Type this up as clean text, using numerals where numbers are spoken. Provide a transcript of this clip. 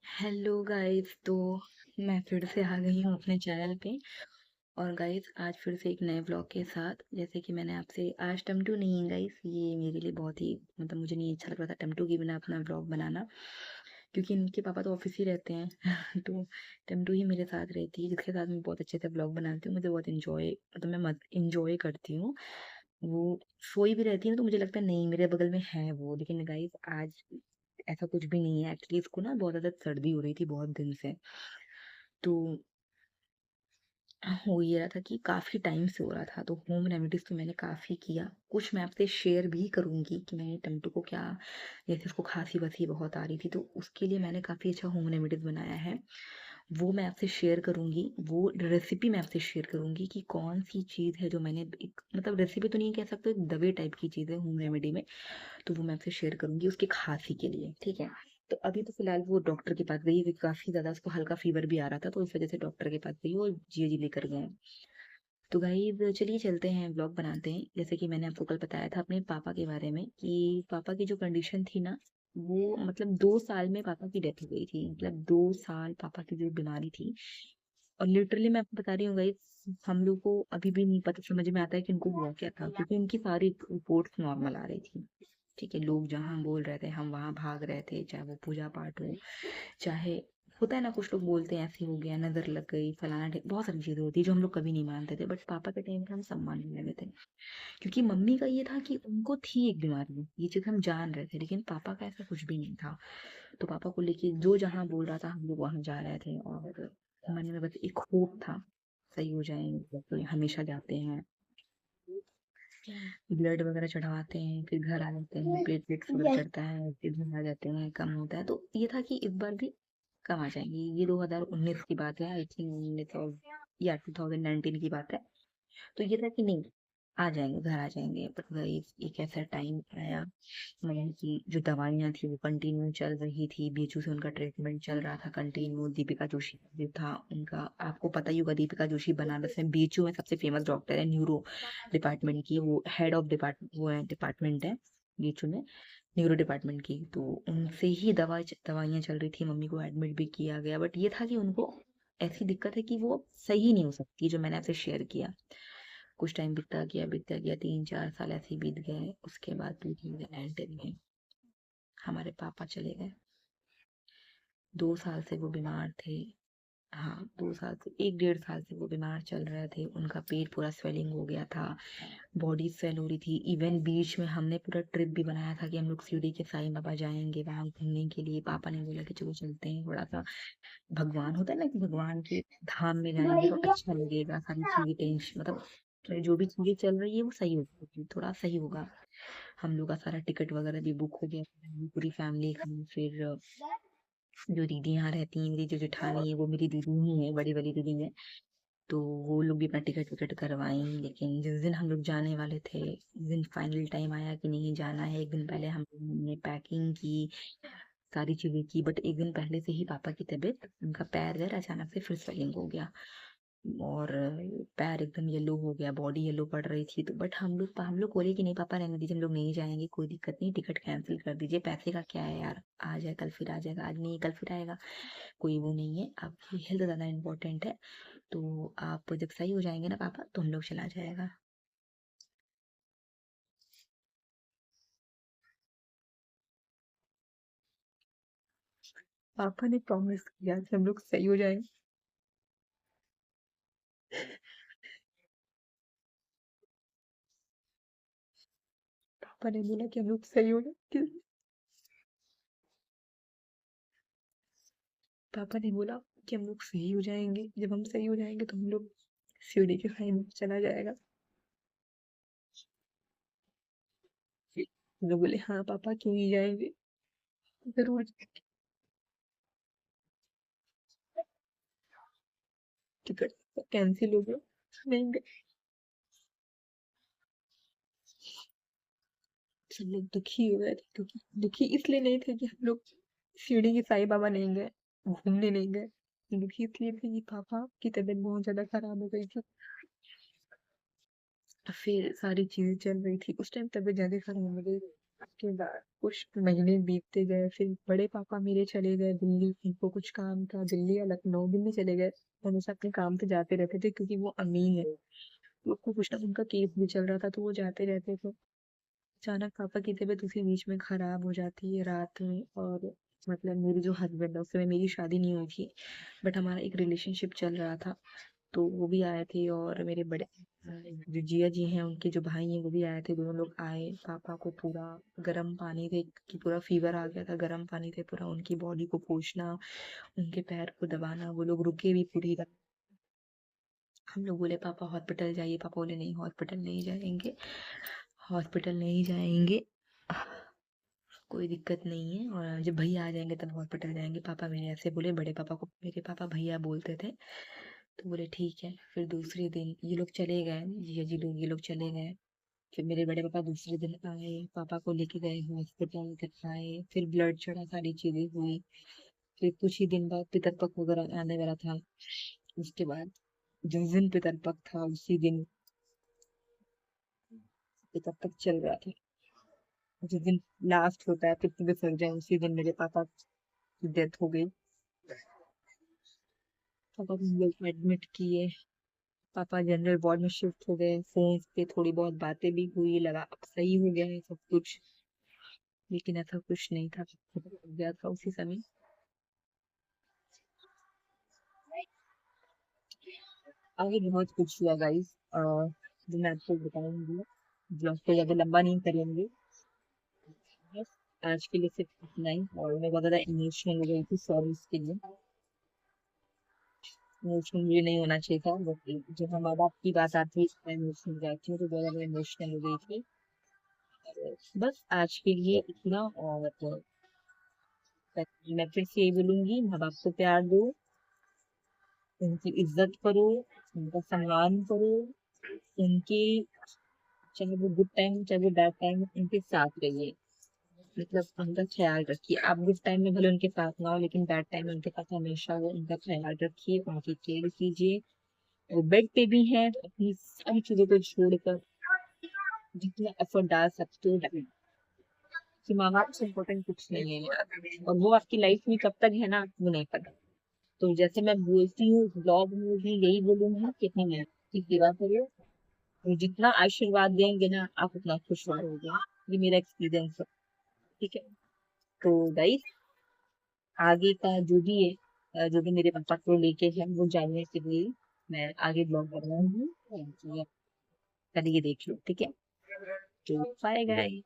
Hello guys. तो मैं फिर से आ गई हूँ अपने चैनल पे। और गाइस आज फिर से एक नए ब्लॉग के साथ। जैसे कि मैंने आपसे आज टमटू नहीं है गाइस, ये मेरे लिए बहुत ही मतलब मुझे नहीं अच्छा लग रहा था टमटू की बिना अपना ब्लॉग बनाना, क्योंकि इनके पापा तो ऑफिस ही रहते हैं तो टमटू ही मेरे साथ रहती है, जिसके साथ मैं बहुत अच्छे से ब्लॉग बनाती हूँ। मुझे बहुत इंजॉय मतलब मैं इंजॉय करती हूँ। वो सोई भी रहती है ना, तो मुझे लगता है नहीं मेरे बगल में है वो। लेकिन गाइस आज ऐसा कुछ भी नहीं है। एक्चुअली इसको ना बहुत ज्यादा सर्दी हो रही थी बहुत दिन से। तो हो ये रहा था कि काफी टाइम से हो रहा था, तो होम रेमेडीज तो मैंने काफी किया। कुछ मैं आपसे शेयर भी करूंगी कि मैंने टमटू को क्या, जैसे उसको खांसी वसी बहुत आ रही थी तो उसके लिए मैंने काफी अच्छा होम रेमेडीज बनाया है। वो मैं आपसे शेयर करूंगी, वो रेसिपी मैं आपसे शेयर करूंगी कि कौन सी चीज़ है जो मैंने एक मतलब रेसिपी तो नहीं कह सकते, एक दवाई टाइप की चीज़ है होम रेमेडी में। तो वो मैं आपसे शेयर करूंगी उसकी खांसी के लिए, ठीक है। तो अभी तो फिलहाल वो डॉक्टर के पास गई, क्योंकि काफी ज्यादा उसको हल्का फीवर भी आ रहा था, तो इस वजह से डॉक्टर के पास गई वो जी लेकर गए हैं। तो गाइस चलिए चलते हैं व्लॉग बनाते हैं। जैसे कि मैंने आपको कल बताया था अपने पापा के बारे में कि पापा की जो कंडीशन थी ना, वो मतलब 2 साल में पापा की डेथ हो गई थी। मतलब 2 साल पापा की जो बीमारी थी। और लिटरली मैं आपको बता रही हूँ गाइस, हम लोग को अभी भी नहीं पता समझ में आता है कि उनको हुआ क्या था, क्योंकि उनकी सारी रिपोर्ट्स नॉर्मल आ रही थी। ठीक है, लोग जहाँ बोल रहे थे हम वहां भाग रहे थे, चाहे वो पूजा पाठ हो, चाहे होता है ना कुछ लोग बोलते हैं ऐसे हो गया, नजर लग गई, फलाना बहुत सारी चीजें होती है जो हम लोग कभी नहीं मानते थे। बट पापा के टाइम पे हम सब मानने लगे थे, क्योंकि मम्मी का ये था कि उनको थी एक बीमारी, ये चीज हम जान रहे थे, लेकिन पापा का ऐसा कुछ भी नहीं था। तो पापा को लेके जो जहाँ बोल रहा था हम लोग वहां जा रहे थे। और मन में बस एक होप था सही हो जाएंगे, तो हमेशा जाते हैं, ब्लड वगैरह चढ़वाते हैं, फिर घर आ जाते हैं, प्लेटलेट्स वगैरह चढ़ता है, फिर घर आ जाते हैं, कम होता है। तो ये था कि इस बार भी कम आ जाएंगी। ये 2019 की बात है, आई थिंक 2019 की बात है। तो ये था कि नहीं आ जाएंगे, घर आ जाएंगे। बट वही एक ऐसा टाइम आया, मम्मी की जो दवाइयाँ थी वो कंटिन्यू चल रही थी, बीचू से उनका ट्रीटमेंट चल रहा था कंटिन्यू। दीपिका जोशी जो था उनका, आपको पता ही होगा, दीपिका जोशी बनारस में बीचू में सबसे फेमस डॉक्टर है, न्यूरो डिपार्टमेंट की वो हेड ऑफ डिपार्टमेंट, वो है डिपार्टमेंट है बीचू में, न्यूरो डिपार्टमेंट की। तो उनसे ही दवाइयाँ चल रही थी, मम्मी को एडमिट भी किया गया। बट ये था कि उनको ऐसी दिक्कत है कि वो सही नहीं हो सकती, जो मैंने आपसे शेयर किया। कुछ टाइम बीतता गया 3-4 साल ऐसे ही बीत गए। उसके बाद 2019 में हमारे पापा चले गए। 2 साल से वो बीमार थे। हाँ, 2 साल से 1-1.5 साल से वो बीमार चल रहे थे। उनका पेट पूरा स्वेलिंग हो गया था, बॉडी स्वेल हो रही थी। इवन बीच में हमने पूरा ट्रिप भी बनाया था कि हम लोग शिरडी के साईं बाबा जाएंगे वहां घूमने के लिए। पापा ने बोला कि चलो चलते हैं, थोड़ा सा भगवान होता है ना कि भगवान के धाम में जाएंगे तो अच्छा लगेगा, सारी चीजें टेंशन मतलब जो भी चीजें चल रही है वो सही होगी, थोड़ा सही होगा। हम लोग का सारा टिकट वगैरह भी बुक हो गया, पूरी फैमिली का। फिर जो दीदी यहाँ रहती हैं, मेरी जो जेठानी है वो मेरी दीदी ही है, बड़ी वाली दीदी है। तो वो लोग भी अपना टिकट विकट करवाई। लेकिन जिस दिन हम लोग जाने वाले थे, जिस दिन फाइनल टाइम आया कि नहीं जाना है, एक दिन पहले हम लोगों ने पैकिंग की, सारी चीजें की। बट एक दिन पहले से ही पापा की तबीयत, उनका पैर वैर अचानक से फिर स्वेलिंग हो गया। और पैर एकदम येलो हो गया, बॉडी येलो पड़ रही थी। तो बट हम लोग बोले कि नहीं पापा रहने दीजिए, हम लोग नहीं जाएंगे, कोई दिक्कत नहीं, टिकट कैंसिल कर दीजिए, पैसे का क्या है यार, आ जाए कल फिर आ जाएगा, आज नहीं कल फिर आएगा, कोई वो नहीं है। आपकी हेल्थ ज़्यादा इंपॉर्टेंट है, तो आप जब सही हो जाएंगे ना पापा तो हम लोग चला जाएगा। पापा ने प्रॉमिस किया कि हम लोग सही हो जाएंगे। पापा ने बोला कि हम लोग सही हो जाएंगे। पापा ने बोला कि हम लोग सही हो जाएंगे, जब हम सही हो जाएंगे तो हम लोग शिरडी के साईं में चला जाएगा। हम लोग बोले हाँ पापा क्यों नहीं जाएंगे, जरूर। टिकट कैंसिल हो गया, नहीं गए। सब लोग दुखी हो गए थे, क्योंकि दुखी इसलिए नहीं थे कि हम लोग शिरडी के साईं बाबा नहीं गए, घूमने नहीं गए। दुखी इसलिए थे कि पापा की तबीयत बहुत ज्यादा खराब हो गई थी। फिर सारी चीजें चल रही थी, उस टाइम तबीयत ज्यादा खराब हो गई। उसके बाद कुछ महीने बीतते गए, फिर बड़े पापा मेरे चले गए दिल्ली, उनको कुछ काम था, दिल्ली या लखनऊ, दिल्ली चले गए। हमेशा अपने काम पे जाते रहते थे क्योंकि वो अमीन है, तो उसको कुछ ना उनका केस भी चल रहा था, तो वो जाते रहते थे। अचानक पापा की तबीयत उसी बीच में खराब हो जाती है रात में। और मतलब मेरी जो हस्बैंड है, उस समय मेरी शादी नहीं हुई थी, बट हमारा एक रिलेशनशिप चल रहा था। तो वो भी आए थे, और मेरे बड़े जो जिया जी हैं, उनके जो भाई हैं, वो भी आए थे। दोनों लोग आए, पापा को पूरा गर्म पानी थे कि पूरा फीवर आ गया था, गर्म पानी थे पूरा उनकी बॉडी को पोंछना, उनके पैर को दबाना। वो लोग रुके भी पूरी रात। हम लोग बोले पापा हॉस्पिटल जाइए, पापा बोले नहीं हॉस्पिटल नहीं जाएंगे, हॉस्पिटल नहीं जाएंगे, कोई दिक्कत नहीं है, और जब भैया आ जाएंगे तब हॉस्पिटल जाएंगे। पापा मेरे ऐसे बोले, बड़े पापा को मेरे पापा भैया बोलते थे। तो बोले ठीक है। फिर दूसरे दिन ये लोग चले गए, जिया जी लोग, ये लोग चले गए। फिर मेरे बड़े पापा दूसरे दिन आए, पापा को लेके गए हॉस्पिटल, दिखाए, फिर ब्लड चढ़ा, सारी चीजें हुई। फिर कुछ ही दिन बाद पितरपक्ष वगैरह आने वाला था। उसके बाद जिस दिन पितरपक्ष था, उसी दिन पितरपक्ष चल रहा था, जिस दिन लास्ट होता है पितृ विसर्जन, उसी दिन मेरे पापा की डेथ हो गई। पापा को हम लोग एडमिट किए। पापा जनरल वार्ड में शिफ्ट हो गए। फोन पे थोड़ी बहुत बातें भी हुई, लगा अब सही हो गया है सब कुछ, लेकिन ऐसा कुछ नहीं था, सब खत्म हो गया था उसी समय। आगे बहुत कुछ हुआ गाइस, जो मैं आपको बताऊंगी। ब्लॉग को ज्यादा लंबा नहीं करेंगे, बस आज के लिए सिर्फ इतना ही। और मैं बहुत ज्यादा इमोशनल हो गई थी, सॉरी इसके लिए। इमोशनल मुझे नहीं होना चाहिए था, बट जब हम माँ बाप की बात आती है मैं इमोशनल हो जाती हूँ, तो बहुत ज्यादा इमोशनल हो गई थी। और बस आज के लिए इतना। और मैं फिर से यही बोलूंगी, माँ बाप को प्यार दो, उनकी इज्जत करो, उनका सम्मान करो, उनके चाहे वो गुड टाइम चाहे वो बैड टाइम, उनके साथ रहिए। मतलब उनका ख्याल रखिए। आप गुड टाइम में भले उनके साथ ना हो, लेकिन बैड टाइम में उनके साथ हमेशा वो उनका ख्याल रखिए, उनकी केयर कीजिए। वो बेड पे भी हैं तो अपनी सारी चीजों को छोड़कर जितना एफर्ट डाल सकते हो डालिए। कि माँ बाप से इम्पोर्टेंट कुछ नहीं है यार, और वो आपकी लाइफ में कब तक है ना, वो नहीं पता। तो जैसे मैं बोलती हूँ ब्लॉग में भी यही बोलूंगी कि अपनी मेहनत की सेवा करो, और जितना आशीर्वाद देंगे ना आप उतना खुश रहोगे। ये मेरा एक्सपीरियंस है। ठीक है। तो गाइस, आगे का जो भी है, जो भी मेरे पापा को लेके है, वो जानने के लिए मैं आगे ब्लॉग बनाऊंगी। तो पहले ये देख लो, ठीक है। तो बाय गाइस।